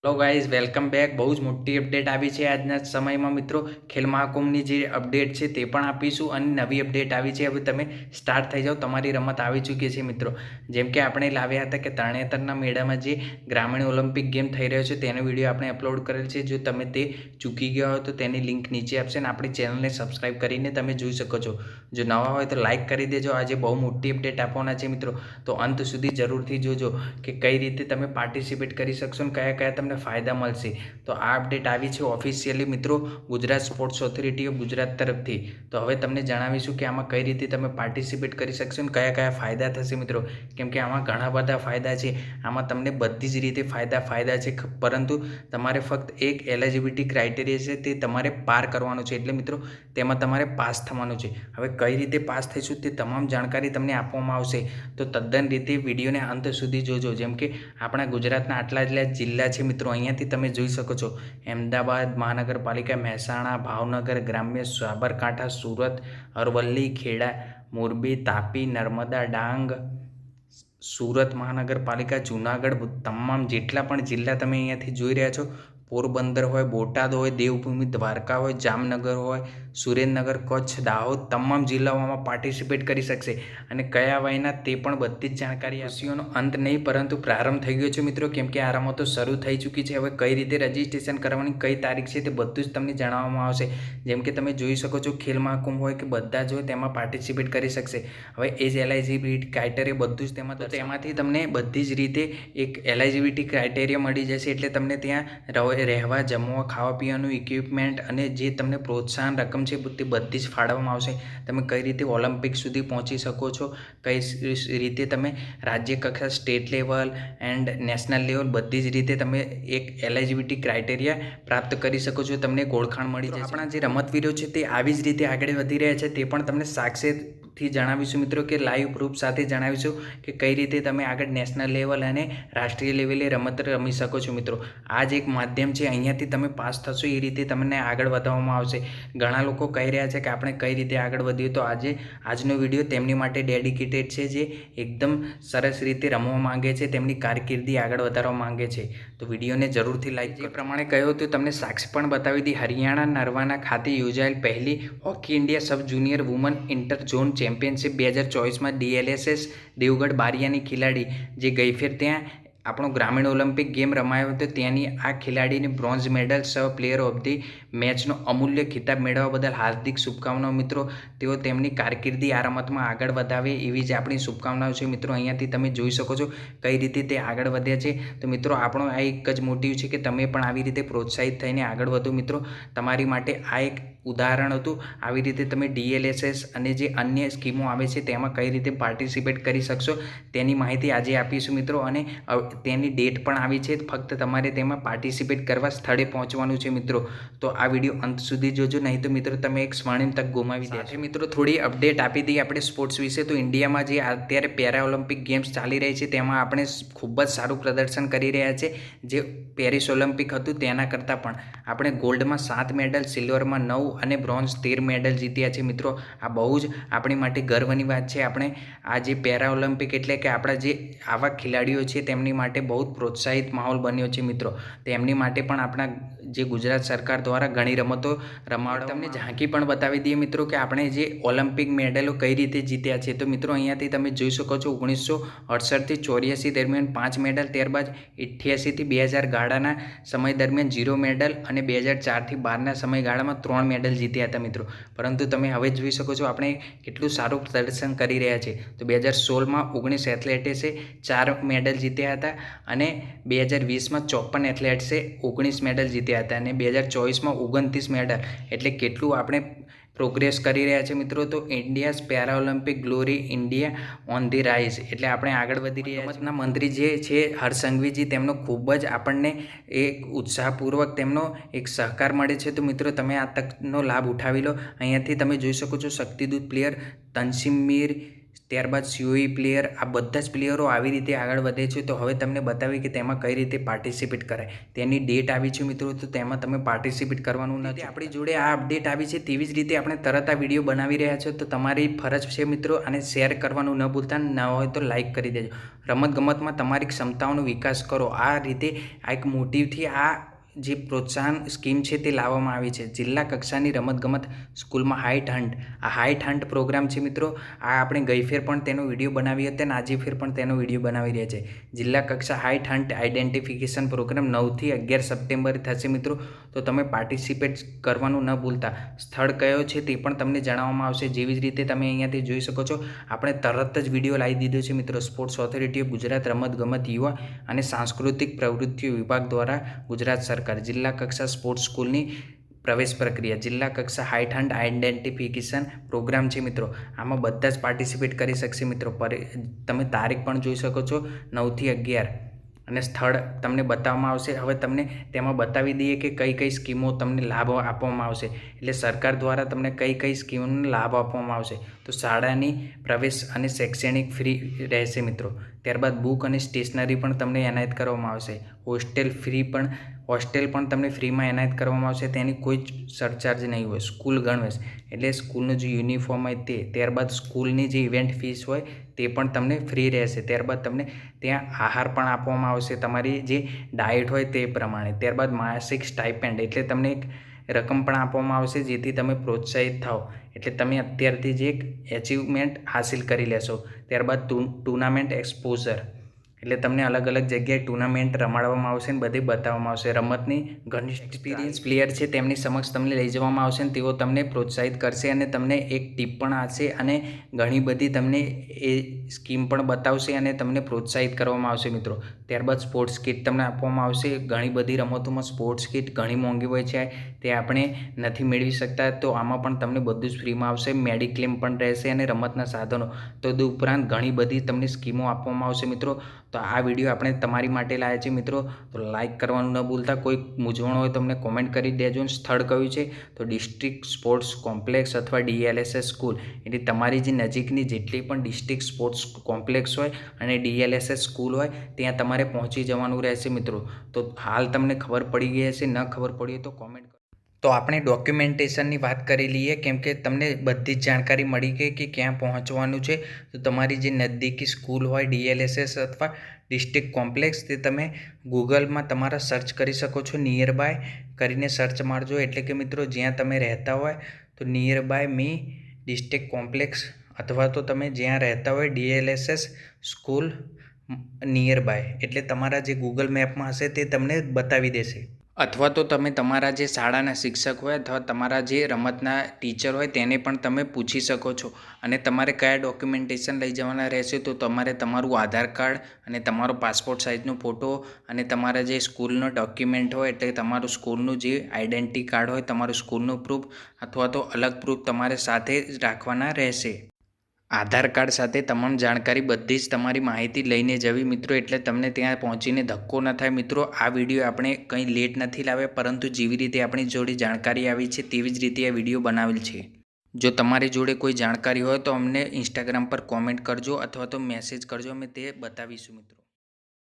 Hello guys, welcome back. બહુ જ મોટી અપડેટ આવી છે આજના સમયમાં મિત્રો। ખેલ મહાકુંભની જે અપડેટ છે તે પણ આપીશું અને નવી અપડેટ આવી છે। હવે તમે સ્ટાર્ટ થઈ જાઓ, તમારી રમત આવી ચૂકી છે મિત્રો। જેમ કે આપણે લાવ્યા હતા કે તરણેતરના મેળામાં જે ગ્રામીણ ઓલિમ્પિક ગેમ થઈ રહ્યો છે તેનો વિડીયો આપણે અપલોડ કરેલ છે। જો તમે તે ચૂકી ગયા હોય તો તેની લિંક નીચે આપશે અને આપણી ચેનલને સબસ્ક્રાઈબ કરીને તમે જોઈ શકો છો। જો નવા હોય તો લાઇક કરી દેજો। આજે બહુ મોટી અપડેટ આપવાના છે મિત્રો, તો અંત સુધી જરૂરથી જોજો કે કઈ રીતે તમે પાર્ટિસિપેટ કરી શકશો અને કયા કયા તમને ફાયદા મળશે। તો આ અપડેટ આવી છે ઓફિશિયલી મિત્રો Gujarat sports authority of Gujarat તરફથી। તો હવે તમને જણાવીશું કે આમાં કઈ રીતે તમે પાર્ટિસિપેટ કરી શકશો અને કયા કયા ફાયદા થશે મિત્રો। કેમ કે આમાં ઘણા બધા ફાયદા છે, આમાં તમને બધી જ રીતે ફાયદા છે, પરંતુ તમારે ફક્ત એક એલિજિબિલિટી ક્રાઇટેરિયા છે તે તમારે પાર કરવાનું છે। એટલે મિત્રો તેમાં તમારે પાસ થવાનું છે। હવે કઈ રીતે પાસ થઈશું તે તમામ જાણકારી તમને આપવામાં આવશે, તો તદ્દન રીતે વિડીયોને અંત સુધી જોજો। જેમ કે આપણા ગુજરાતના આટલા જિલ્લા છે મિત્રો, અહીંયાથી તમે જોઈ શકો છો અમદાવાદ મહાનગરપાલિકા, મહેસાણા, ભાવનગર ગ્રામ્ય, સાબરકાંઠા, સુરત, અરવલ્લી, ખેડા, મોરબી, તાપી, નર્મદા, ડાંગ, સુરત મહાનગરપાલિકા, જૂનાગઢ, તમામ જેટલા પણ જિલ્લા તમે અહીંયાથી જોઈ રહ્યા છો, પોરબંદર હોય, બોટાદ હોય, દેવભૂમિ દ્વારકા હોય, જામનગર હોય, સુરેન્દ્રનગર, કચ્છ, દાહોદ, તમામ જિલ્લાઓમાં પાર્ટિસિપેટ કરી શકશે। અને કયા વયના તે પણ બધી જ જાણકારી ખુશીઓનો અંત નહીં પરંતુ પ્રારંભ થઈ ગયો છે મિત્રો। કેમ કે આ રમતો શરૂ થઈ ચૂકી છે। હવે કઈ રીતે રજિસ્ટ્રેશન કરવાની, કઈ તારીખ છે તે બધું જ તમને જણાવવામાં આવશે। જેમ કે તમે જોઈ શકો છો ખેલ મહાકુંભ હોય કે બધા જ હોય તેમાં પાર્ટિસિપેટ કરી શકશે। હવે એજ એલિજિબિલિટી ક્રાઇટેરિયા બધું જ તેમાંથી તમને બધી જ રીતે એક એલિજિબિલિટી ક્રાઇટેરિયા મળી જશે। એટલે તમને ત્યાં રહેવા, જમવા, ખાવા પીવાનું, ઇક્વિપમેન્ટ અને જે તમને પ્રોત્સાહન રકમ છે તે બધી જ ફાળવવામાં આવશે। તમે કઈ રીતે ઓલિમ્પિક સુધી પહોંચી શકો છો, કઈ રીતે તમે રાજ્ય કક્ષા, state level and national level બધી જ રીતે તમે એક એલિજિબિલિટી ક્રાઇટેરિયા પ્રાપ્ત કરી શકો છો, તમને એક ઓળખાણ મળી જશે। આપણા જે રમતવીરો છે તે આવી જ રીતે આગળ વધી રહ્યા છે, તે પણ તમને સાક્ષીથી જણાવીશું મિત્રો, કે લાઈવ પ્રૂફ સાથે જણાવીશું કે કઈ રીતે તમે આગળ નેશનલ લેવલ અને રાષ્ટ્રીય લેવલે રમત રમી શકો છો મિત્રો। આ જ એક માધ્યમ છે, અહીંયાથી તમે પાસ થશો એ રીતે તમને આગળ વધારવામાં આવશે। ઘણા લોકો કહી રહ્યા છે કે આપણે કઈ રીતે આગળ વધીએ, તો આજનો વિડીયો તેમની માટે ડેડિકેટેડ છે, જે એકદમ સરસ રીતે રમવા માંગે છે, તેમની કારકિર્દી આગળ વધારવા માંગે છે। તો વિડીયોને જરૂરથી લાઈક, જે પ્રમાણે કહ્યું હતું તમને સાક્ષી પણ બતાવી દી। હરિયાણા નરવાના ખાતે યોજાયેલ પહેલી hockey India sub junior woman inter zone championship 2024માં DLSS દેવગઢ બારિયાની ખેલાડી જે ગઈફેર ત્યાં આપણો ગ્રામીણ ઓલિમ્પિક ગેમ રમાયો હતો, ત્યાંની આ ખેલાડીને બ્રોન્ઝ મેડલ સહ પ્લેયર ઓફ ધી મેચનો અમૂલ્ય ખિતાબ મેળવવા બદલ હાર્દિક શુભકામનાઓ મિત્રો। તેઓ તેમની કારકિર્દી આ રમતમાં આગળ વધાવે એવી જ આપણી શુભકામનાઓ છે મિત્રો। અહીંયાથી તમે જોઈ શકો છો કઈ રીતે તે આગળ વધ્યા છે। તો મિત્રો આપણો આ એક જ મોટિવ છે કે તમે પણ આવી રીતે પ્રોત્સાહિત થઈને આગળ વધો મિત્રો। તમારી માટે આ એક ઉદાહરણ હતું। આવી રીતે તમે DLSS અને જે અન્ય સ્કીમો આવે છે તેમાં કઈ રીતે પાર્ટિસિપેટ કરી શકશો તેની માહિતી આજે આપીશું મિત્રો, અને તેની ડેટ પણ આવી છે। ફક્ત તમારે તેમાં પાર્ટિસિપેટ કરવા સ્થળે પહોંચવાનું છે મિત્રો। તો આ વિડીયો અંત સુધી જોજો, નહીં તો મિત્રો તમે એક સ્વર્ણિમ તક ગુમાવી દેશો। મિત્રો થોડી અપડેટ આપી દઈએ આપણે સ્પોર્ટ્સ વિશે। તો ઇન્ડિયામાં જે અત્યારે પેરા ઓલિમ્પિક ગેમ્સ ચાલી રહી છે તેમાં આપણે ખૂબ જ સારું પ્રદર્શન કરી રહ્યા છે। જે પેરિસ ઓલિમ્પિક હતું તેના કરતાં પણ આપણે ગોલ્ડમાં 7 મેડલ, સિલ્વરમાં 9 અને બ્રોન્ઝ 13 મેડલ જીત્યા છે મિત્રો। આ બહુ જ આપણી માટે ગર્વની વાત છે। આપણે આ જે પેરા ઓલિમ્પિક એટલે કે આપણા જે આવા ખેલાડીઓ છે તેમની માટે બહુ જ પ્રોત્સાહિત માહોલ બન્યો છે મિત્રો। તેમની માટે પણ આપણા જે ગુજરાત સરકાર દ્વારા ઘણી રમતો રમાડવા, તમને ઝાંકી પણ બતાવી દઈએ મિત્રો કે આપણે જે ઓલિમ્પિક મેડલો કઈ રીતે જીત્યા છે। તો મિત્રો અહીંયાથી તમે જોઈ શકો છો 1968થી 84 દરમિયાન 5 મેડલ, ત્યારબાદ 88થી 2000 ગાળાના સમય દરમિયાન 0 મેડલ અને 2004થી 12ના સમયગાળામાં 3 મેડલ જીત્યા હતા મિત્રો। પરંતુ તમે હવે જોઈ શકો છો આપણે કેટલું સારું પ્રદર્શન કરી રહ્યા છે। તો 2016માં 19 એથ્લેટિક્સે 4 મેડલ જીત્યા હતા અને 2020માં 54 એથ્લેટ્સે 19 મેડલ જીત્યા હતા અને 2024માં 29 મેડલ, એટલે કેટલું આપણે પ્રોગ્રેસ કરી રહ્યા છે મિત્રો। તો India's para Olympic glory, India on the rise, એટલે આપણે આગળ વધી રહ્યા છીએ। રમતના મંત્રી જે છે હર્ષ સંઘવીજી, તેમનો ખૂબ જ આપણને એક ઉત્સાહપૂર્વક તેમનો એક સહકાર મળે છે। તો મિત્રો તમે આ તકનો લાભ ઉઠાવી લો। અહીંયાથી તમે જોઈ શકો છો શક્તિદૂત પ્લેયર તનસીમ મીર, ત્યારબાદ COE પ્લેયર, આ બધા જ પ્લેયરો આવી રીતે આગળ વધે છે. તો હવે તમને બતાવી કે તેમાં કઈ રીતે પાર્ટિસિપેટ કરાય, તેની ડેટ આવી છે મિત્રો. તો તેમાં તમે પાર્ટિસિપેટ કરવાનું નથી. આપણી જોડે આ અપડેટ આવી છે તેવી જ રીતે આપણે તરત આ વિડીયો બનાવી રહ્યા છો. તો તમારી ફરજ છે મિત્રો, અને શેર કરવાનું ન ભૂલતા. ન હોય તો લાઇક કરી દેજો. રમતગમતમાં તમારી ક્ષમતાઓનો વિકાસ કરો. આ રીતે આ એક મોટિવથી આ જે પ્રોત્સાહન સ્કીમ છે તે લાવવામાં આવી છે. જિલ્લા કક્ષાની રમતગમત સ્કૂલમાં હાઇટ હન્ટ, આ હાઇટ હન્ટ પ્રોગ્રામ છે મિત્રો. આ આપણે ગઈ ફેર પણ તેનો વિડીયો બનાવી હતી અને આજે ફેર પણ તેનો વિડીયો બનાવી રહ્યા છે. જિલ્લા કક્ષા હાઇટ હન્ટ આઇડેન્ટિફિકેશન પ્રોગ્રામ 9 થી 11 સપ્ટેમ્બરે થશે મિત્રો. તો તમે પાર્ટિસિપેટ કરવાનું ન ભૂલતા. સ્થળ કયો છે તે પણ તમને જણાવવામાં આવશે. જેવી જ રીતે તમે અહીંયાથી જોઈ શકો છો, આપણે તરત જ વિડીયો લાવી દીધો છે મિત્રો. સ્પોર્ટ્સ ઓથોરિટી ઓફ ગુજરાત રમતગમત યુવા અને સાંસ્કૃતિક પ્રવૃત્તિઓ વિભાગ દ્વારા ગુજરાત સરકાર જિલ્લા કક્ષા સ્પોર્ટ્સ સ્કૂલની પ્રવેશ પ્રક્રિયા, જિલ્લા કક્ષા હાઇટ હન્ટ આઇડેન્ટિફિકેશન પ્રોગ્રામ છે મિત્રો. આમાં બધા જ પાર્ટિસિપેટ કરી શકશે મિત્રો. તમે તારીખ પણ જોઈ શકો છો, 9 થી 11, અને સ્થળ તમને બતાવવામાં આવશે. હવે તમને તેમાં બતાવી દઈએ કે કઈ કઈ સ્કીમો તમને લાભ આપવામાં આવશે. એટલે સરકાર દ્વારા તમને કઈ કઈ સ્કીમોનો લાભ આપવામાં આવશે. તો શાળાની પ્રવેશ અને શૈક્ષણિક ફ્રી રહેશે મિત્રો. ત્યારબાદ બુક અને સ્ટેશનરી પણ તમને એનાયત કરવામાં આવશે. હોસ્ટેલ પણ તમને ફ્રીમાં એનાયત કરવામાં આવશે. તેની કોઈ જ સરચાર્જ નહીં હોય. સ્કૂલ ગણવેશ એટલે સ્કૂલનો જે યુનિફોર્મ હોય તે, ત્યારબાદ સ્કૂલની જે ઇવેન્ટ ફીસ હોય તે પણ તમને ફ્રી રહેશે. ત્યારબાદ તમને ત્યાં આહાર પણ આપવામાં આવશે, તમારી જે ડાયટ હોય તે પ્રમાણે. ત્યારબાદ માસિક સ્ટાઇપેન્ડ એટલે તમને એક રકમ પણ આપવામાં આવશે, જેથી તમે પ્રોત્સાહિત થાઓ. એટલે તમે અત્યારથી જ એક એચિવમેન્ટ હાસિલ કરી લેશો. ત્યારબાદ ટુર્નામેન્ટ એક્સપોઝર એટલે તમને અલગ અલગ જગ્યાએ ટુર્નામેન્ટ રમાડવામાં આવશે અને બધે બતાવવામાં આવશે. રમતની ઘણી એક્સપિરિયન્સ પ્લેયર છે તેમની સમક્ષ તમને લઈ જવામાં આવશે અને તેઓ તમને પ્રોત્સાહિત કરશે અને તમને એક ટીપ પણ આપશે અને ઘણી બધી તમને એ સ્કીમ પણ બતાવશે અને તમને પ્રોત્સાહિત કરવામાં આવશે મિત્રો. ત્યારબાદ સ્પોર્ટ્સ કિટ તમને આપવામાં આવશે. ઘણી બધી રમતોમાં સ્પોર્ટ્સ કિટ ઘણી મોંઘી હોય છે, તે આપણે નથી મેળવી શકતા. તો આમાં પણ તમને બધું જ ફ્રીમાં આવશે. મેડિક્લેમ પણ રહેશે અને રમતના સાધનો. તો ઉપરાંત ઘણી બધી તમને સ્કીમો આપવામાં આવશે મિત્રો. તો આ વિડીયો આપણે તમારી માટે લાવ્યા છે મિત્રો. તો લાઇક કરવાનું ન ભૂલતા. કોઈ મૂંઝવણ હોય તો અમને કોમેન્ટ કરી દેજો. સ્થળ કયું છે? તો ડિસ્ટ્રિક્ટ સ્પોર્ટ્સ કોમ્પ્લેક્સ અથવા DLSS સ્કૂલ. એટલે તમારી જે નજીકની જેટલી પણ ડિસ્ટ્રિક્ટ સ્પોર્ટ્સ કોમ્પ્લેક્સ હોય અને DLSS સ્કૂલ હોય ત્યાં તમારે પહોંચી જવાનું રહેશે મિત્રો. તો હાલ તમને ખબર પડી ગઈ હશે. ન ખબર પડી હોય તો કોમેન્ટ કરો. તો આપણે ડોક્યુમેન્ટેશનની વાત કરી લઈએ, કેમ કે તમને બધી જ જાણકારી મળી ગઈ કે ક્યાં પહોંચવાનું છે. તો તમારી જે નજદીકી સ્કૂલ હોય DLSS અથવા ડિસ્ટ્રિક્ટ કોમ્પ્લેક્સ, તે તમે ગૂગલમાં તમારા સર્ચ કરી શકો છો. નિયર બાય કરીને સર્ચ મારજો. એટલે કે મિત્રો જ્યાં તમે રહેતા હોય તો nearby me district complex, અથવા તો તમે જ્યાં રહેતા હોય DLSS સ્કૂલ નિયર બાય, એટલે તમારા જે ગૂગલ મેપમાં હશે તે તમને બતાવી દેશે. અથવા તો તમે તમારા જે શાળાના શિક્ષક હોય અથવા તમારા જે રમતના ટીચર હોય તેને પણ તમે પૂછી શકો છો. અને તમારે કયા ડોક્યુમેન્ટેશન લઈ જવાના રહેશે, તો તમારે તમારું આધાર કાર્ડ અને તમારો પાસપોર્ટ સાઇઝનો ફોટો અને તમારા જે સ્કૂલનો ડોક્યુમેન્ટ હોય, એટલે તમારું સ્કૂલનું જે આઈડેન્ટિટી કાર્ડ હોય, તમારું સ્કૂલનું પ્રૂફ અથવા તો અલગ પ્રૂફ તમારે સાથે જ રાખવાના રહેશે. આધાર કાર્ડ સાથે તમામ જાણકારી બધી જ તમારી માહિતી લઈને જવી મિત્રો. એટલે તમને ત્યાં પહોંચીને ધક્કો ન થાય મિત્રો. આ વિડીયો આપણે કંઈ લેટ નથી લાવ્યા, પરંતુ જેવી રીતે આપણી જોડે જાણકારી આવી છે તેવી જ રીતે આ વિડીયો બનાવેલ છે. જો તમારી જોડે કોઈ જાણકારી હોય તો અમને ઇન્સ્ટાગ્રામ પર કોમેન્ટ કરજો અથવા તો મેસેજ કરજો, અમે તે બતાવીશું મિત્રો.